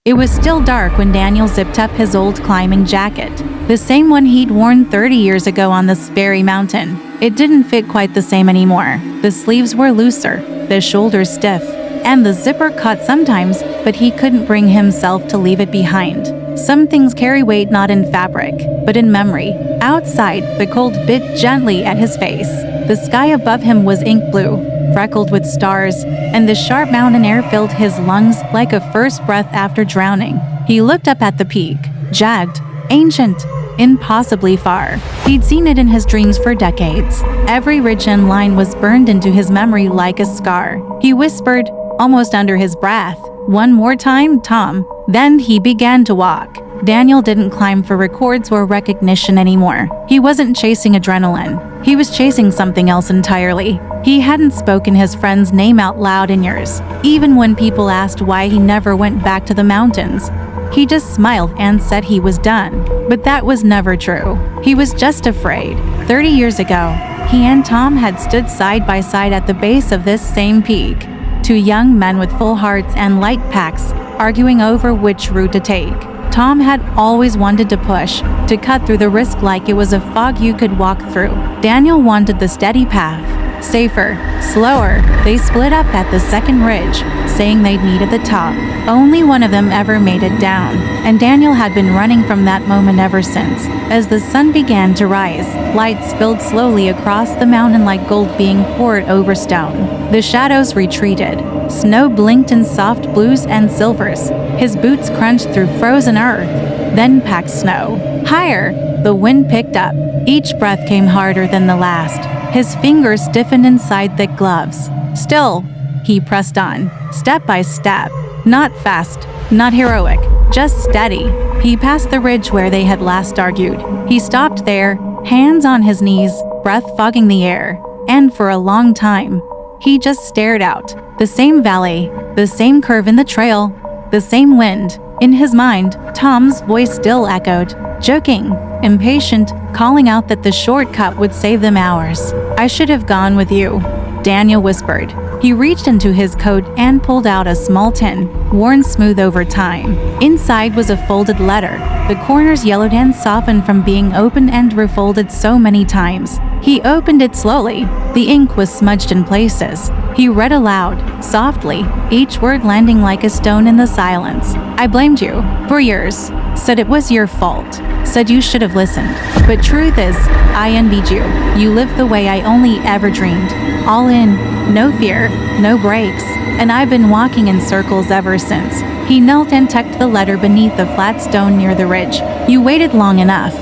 It was still dark when Daniel zipped up his old climbing jacket, the same one he'd worn 30 years ago on this very mountain. It didn't fit quite the same anymore. The sleeves were looser, the shoulders stiff, and the zipper caught sometimes, but he couldn't bring himself to leave it behind. Some things carry weight not in fabric, but in memory. Outside, the cold bit gently at his face. The sky above him was ink blue, freckled with stars, and the sharp mountain air filled his lungs like a first breath after drowning. He looked up at the peak, jagged, ancient, impossibly far. He'd seen it in his dreams for decades. Every ridge and line was burned into his memory like a scar. He whispered, almost under his breath, "One more time, Tom." Then he began to walk. Daniel didn't climb for records or recognition anymore. He wasn't chasing adrenaline. He was chasing something else entirely. He hadn't spoken his friend's name out loud in years. Even when people asked why he never went back to the mountains, he just smiled and said he was done. But that was never true. He was just afraid. 30 years ago, he and Tom had stood side by side at the base of this same peak. Two young men with full hearts and light packs, arguing over which route to take. Tom had always wanted to push, to cut through the risk like it was a fog you could walk through. Daniel wanted the steady path. Safer, slower. They split up at the second ridge, saying they'd meet at the top. Only one of them ever made it down, and Daniel had been running from that moment ever since. As the sun began to rise, light spilled slowly across the mountain like gold being poured over stone. The shadows retreated. Snow blinked in soft blues and silvers. His boots crunched through frozen earth, then packed snow. Higher, the wind picked up. Each breath came harder than the last. His fingers stiffened inside thick gloves. Still, he pressed on, step by step. Not fast, not heroic, just steady. He passed the ridge where they had last argued. He stopped there, hands on his knees, breath fogging the air. And for a long time, he just stared out. The same valley, the same curve in the trail, the same wind. In his mind, Tom's voice still echoed, joking, impatient, calling out that the shortcut would save them hours. "I should have gone with you," Daniel whispered. He reached into his coat and pulled out a small tin, worn smooth over time. Inside was a folded letter. The corners yellowed and softened from being opened and refolded so many times. He opened it slowly. The ink was smudged in places. He read aloud, softly, each word landing like a stone in the silence. "I blamed you for years. Said it was your fault. Said you should have listened. But truth is, I envied you. You lived the way I only ever dreamed. All in, no fear, no breaks. And I've been walking in circles ever since." He knelt and tucked the letter beneath the flat stone near the ridge. "You waited long enough,"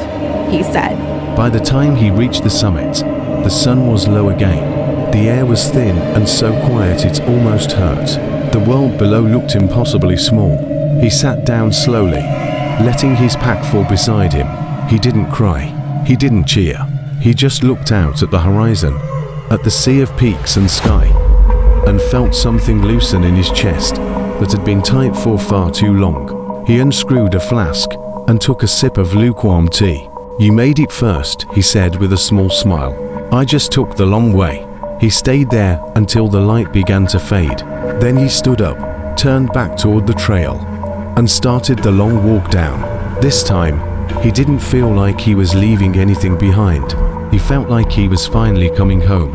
he said. By the time he reached the summit, the sun was low again. The air was thin and so quiet it almost hurt. The world below looked impossibly small. He sat down slowly, letting his pack fall beside him. He didn't cry. He didn't cheer. He just looked out at the horizon, at the sea of peaks and sky, and felt something loosen in his chest that had been tight for far too long. He unscrewed a flask and took a sip of lukewarm tea. "You made it first," he said with a small smile. "I just took the long way." He stayed there until the light began to fade. Then he stood up, turned back toward the trail, and started the long walk down. This time, he didn't feel like he was leaving anything behind. He felt like he was finally coming home.